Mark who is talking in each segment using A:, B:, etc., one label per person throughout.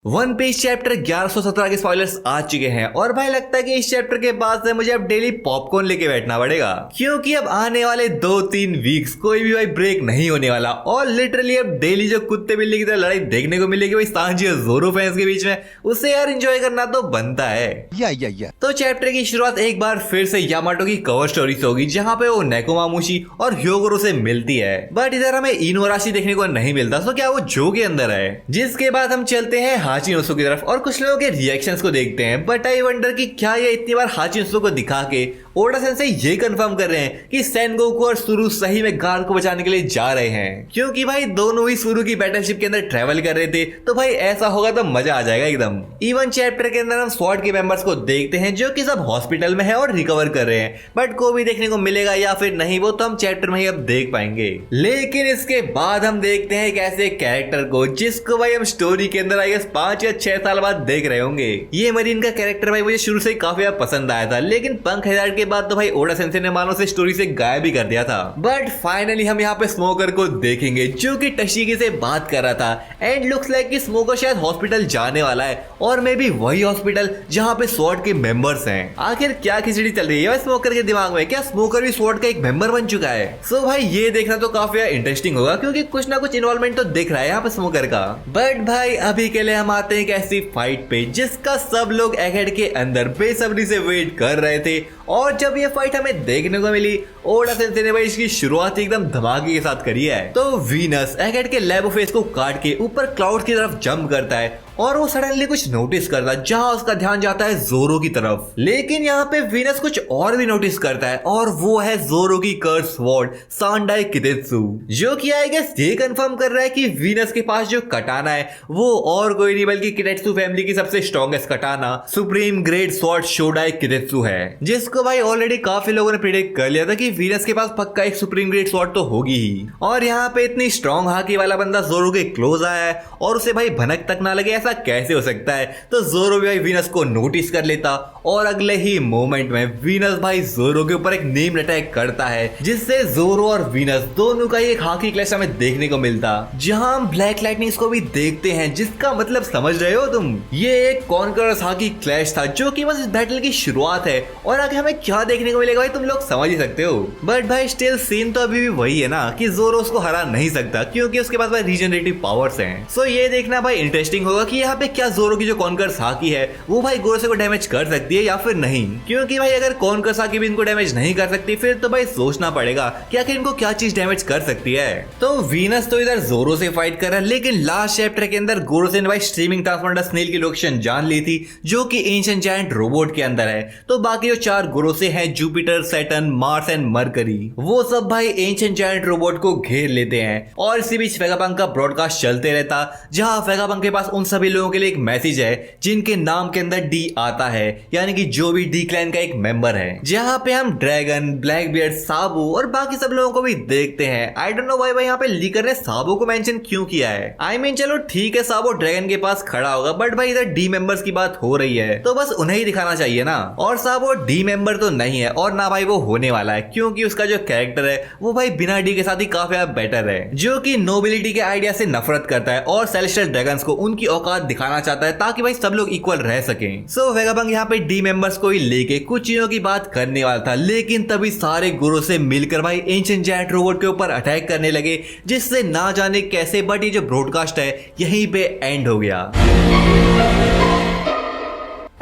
A: One piece chapter 1117 के spoilers आ चुके हैं और भाई लगता है कि इस चैप्टर के बाद से मुझे अब डेली पॉपकॉर्न लेके बैठना पड़ेगा, क्योंकि अब आने वाले 2-3 वीक्स कोई भी भाई ब्रेक नहीं होने वाला और लिटरली अब डेली जो कुत्ते बिल्ली की तरह लड़ाई देखने को मिलेगी भाई सांजी और जोरो फैंस के बीच में, उसे यार एंजॉय करना तो बनता है। तो चैप्टर की शुरुआत एक बार फिर से यामाटो की कवर स्टोरी से होगी, जहाँ पे वो नेकोमामुशी और ह्योगोरो से मिलती है, बट इधर हमें इनुराशी देखने को नहीं मिलता। तो क्या वो जो के अंदर है? जिसके बाद हम चलते हैं हाचिनोसु की तरफ और कुछ लोगों के रिएक्शंस को देखते हैं, बट आई वंडर कि क्या ये इतनी बार हाचिनोसु को दिखा के ओडा सेंसेई ये कंफर्म कर रहे हैं कि सेनगोकू और सुरु सही में गार्ड को बचाने के लिए जा रहे हैं, क्योंकि भाई दोनों ही सुरु की बैटलशिप के अंदर ट्रेवल कर रहे थे। तो भाई ऐसा होगा तो मजा आ जाएगा एकदम। इवन चैप्टर के अंदर हम स्वॉर्ड के मेंबर्स को देखते हैं जो कि सब हॉस्पिटल में है और रिकवर कर रहे हैं, बट को भी देखने को मिलेगा या फिर नहीं वो तो हम चैप्टर में ही अब देख पाएंगे। लेकिन इसके बाद हम देखते हैं एक ऐसे कैरेक्टर को जिसको भाई हम स्टोरी के अंदर आई 5 या 6 साल बाद देख रहे होंगे। ये मरीन का कैरेक्टर भाई मुझे शुरू से काफी पसंद आया था, लेकिन पंख हजार के बाद तो भाई ओडा सेंसेई ने मानो से स्टोरी से गायब ही कर दिया था। बट फाइनली हम यहाँ पे स्मोकर को देखेंगे जो कि टशीकी से बात कर रहा था एंड लुक्स लाइक कि स्मोकर शायद हॉस्पिटल जाने वाला है और मे भी वही हॉस्पिटल जहाँ पे स्वॉर्ड के मेंबर्स हैं। आखिर क्या खिचड़ी चल रही है स्मोकर के दिमाग में? क्या स्मोकर भी स्वॉर्ड का एक मेंबर बन चुका है? सो भाई ये देखना तो काफी इंटरेस्टिंग होगा, क्योंकि कुछ ना कुछ इन्वॉल्वमेंट तो दिख रहा है यहाँ पे स्मोकर का। बट भाई अभी के लिए हम आते हैं एक ऐसी फाइट पे जिसका सब लोग एहेड के अंदर बेसब्री से वेट कर रहे थे, और जब ये फाइट हमें देखने को मिली ओडा सेंसेई ने भाई इसकी शुरुआत एकदम धमाके के साथ करी है। तो वीनस एहेड के लैब फेस को काट के ऊपर क्लाउड की तरफ जंप करता है और वो सडनली कुछ नोटिस करता है, जहां उसका ध्यान जाता है जोरो की तरफ। लेकिन यहाँ पे वीनस कुछ और भी नोटिस करता है और वो है जोरो की कर्स स्वॉर्ड सांडाई कितेत्सु, जो कि आई गेस ये कंफर्म कर रहा है कि वीनस के पास जो कटाना है वो और कोई नहीं बल्कि किटेत्सु फैमिली की सबसे स्ट्रॉन्गेस्ट कटाना सुप्रीम ग्रेट स्वॉर्ड शोडाई कितेत्सु है, जिसको भाई ऑलरेडी काफी लोगों ने प्रिडिक्ट कर लिया था कि वीनस के पास पक्का एक सुप्रीम ग्रेट स्वॉर्ड तो होगी ही। और यहाँ पे इतनी स्ट्रॉन्ग हाकी वाला बंदा जोरो के क्लोज आया है और उसे भाई भनक तक ना लगे, ऐसा कैसे हो सकता है? तो जोरो भी भाई वीनस को नोटिस कर लेता और अगले ही मोमेंट में वीनस भाई जोरो के ऊपर एक नेम अटैक करता है, जिससे जोरो और वीनस दोनों का एक हाकी क्लैश हमें देखने को मिलता, जहां हम ब्लैक लाइटनिंग्स को भी देखते हैं, जिसका मतलब समझ रहे हो तुम? ये एक कॉन्करर्स हाकी क्लैश था जो कि बस इस बैटल की शुरुआत है और आगे हमें क्या देखने को मिलेगा भाई तुम लोग समझ ही सकते हो। बट भाई स्टिल सीन तो अभी भी वही है ना कि जोरो उसको हरा नहीं सकता, क्योंकि उसके पास भाई रीजनरेटिव पावर्स हैं। सो ये देखना भाई इंटरेस्टिंग होगा कि यहाँ पे क्या जोरो की जो कॉन्करर्स हाकी है वो भाई गोरोसे को डैमेज कर सकती है या फिर नहीं, क्योंकि भाई अगर कॉन्करर्स हाकी भी इनको डैमेज नहीं कर सकती फिर तो भाई सोचना पड़ेगा कि आखिर इनको क्या चीज डैमेज कर सकती है। तो वीनस तो इधर जोरो से फाइट कर रहा है, लेकिन लास्ट चैप्टर के अंदर गोरोसे ने भाई स्ट्रीमिंग ट्रांसफॉर्मर स्नेल की लोकेशन जान ली थी जो कि एंशिएंट जायंट रोबोट के अंदर है। तो बाकी जो 4 गोरोसे हैं Jupiter, Saturn, Mars and mercury, वो सब भाई एंशिएंट जायंट रोबोट को घेर लेते हैं और इसी बीच वेगापंक का ब्रॉडकास्ट चलते रहता, जहां वेगापंक के पास उन सभी लोगों के लिए एक मैसेज है जिनके नाम के अंदर डी आता है, यानी कि जो भी डी क्लैन का एक मेंबर है, जहां पे हम ड्रैगन, ब्लैक बियर्ड, साबू और बाकी सब लोगों को भी देखते हैं। आई डोंट नो व्हाई भाई यहाँ पे लीकर ने साबू को मेंशन क्यों किया है। आई मीन चलो ठीक है साबू ड्रैगन के पास खड़ा होगा, बट भाई इधर डी मेंबर्स की बात हो रही है तो बस उन्हें ही दिखाना चाहिए ना। और साबू डी मेंबर तो नहीं है और ना भाई वो होने वाला है, क्योंकि उसका जो कैरेक्टर है वो भाई बिना डी के साथ ही काफी बेटर है, जो कि नोबिलिटी के आइडिया से नफरत करता है और सेलेस्टियल ड्रैगन्स को उनकी औकात दिखाना चाहता है ताकि भाई सब लोग इक्वल रह सकें। सो वेगापंक यहाँ पे डी मेंबर्स को ही लेके कुछ चीजों की बात करने वाला था, लेकिन तभी सारे गुरु से मिलकर भाई एंशिएंट जायंट रोबोट के ऊपर अटैक करने लगे, जिससे ना जाने कैसे बट ये जो ब्रॉडकास्ट है यहीं पे एंड हो गया।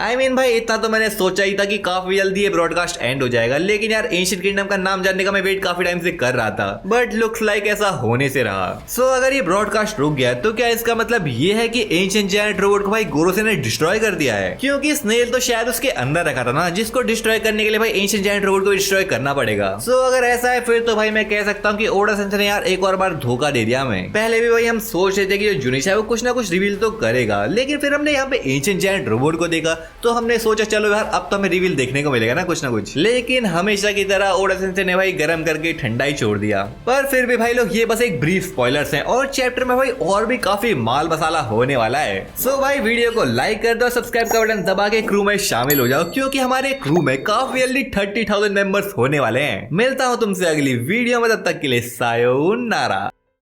A: आई मीन भाई इतना तो मैंने सोचा ही था कि काफी जल्दी ये ब्रॉडकास्ट एंड हो जाएगा, लेकिन यार एंशिएंट किंगडम का नाम जानने का मैं वेट काफी टाइम से कर रहा था, बट लुक्स लाइक ऐसा होने से रहा। सो अगर ये ब्रॉडकास्ट रुक गया तो क्या इसका मतलब ये है कि एंशिएंट जायंट रोबोट को भाई गोरोसे ने डिस्ट्रॉय कर दिया है? क्योंकि स्नेल तो शायद उसके अंदर रखा था ना, जिसको डिस्ट्रॉय करने के लिए भाई एंशिएंट जायंट रोबोट को डिस्ट्रॉय करना पड़ेगा। सो अगर ऐसा है फिर तो भाई मैं कह सकता हूँ कि ओडा सेंसेई ने यार एक और बार धोखा दे दिया हमें। पहले भी भाई हम सोच रहे थे कि जो जुनिशा है वो कुछ ना कुछ रिवील तो करेगा, लेकिन फिर हमने यहाँ पे एंशिएंट जायंट रोबोट को देखा तो हमने सोचा चलो यार अब तो हमें रिवील देखने को मिलेगा ना कुछ, लेकिन हमेशा की तरह ओडा सेंसेई ने भाई गरम करके ठंडा ही छोड़ दिया। पर फिर भी भाई लोग ये बस एक ब्रीफ स्पॉयलर्स हैं और चैप्टर में भाई और भी काफी माल मसाला होने वाला है। सो भाई वीडियो को लाइक कर दो, सब्सक्राइब का बटन दबा के क्रू में शामिल हो जाओ, क्योंकि हमारे क्रू में काफी जल्दी 30,000 मेंबर्स होने वाले हैं। मिलता हूँ तुमसे अगली वीडियो में, तब तक के लिए सायोनारा।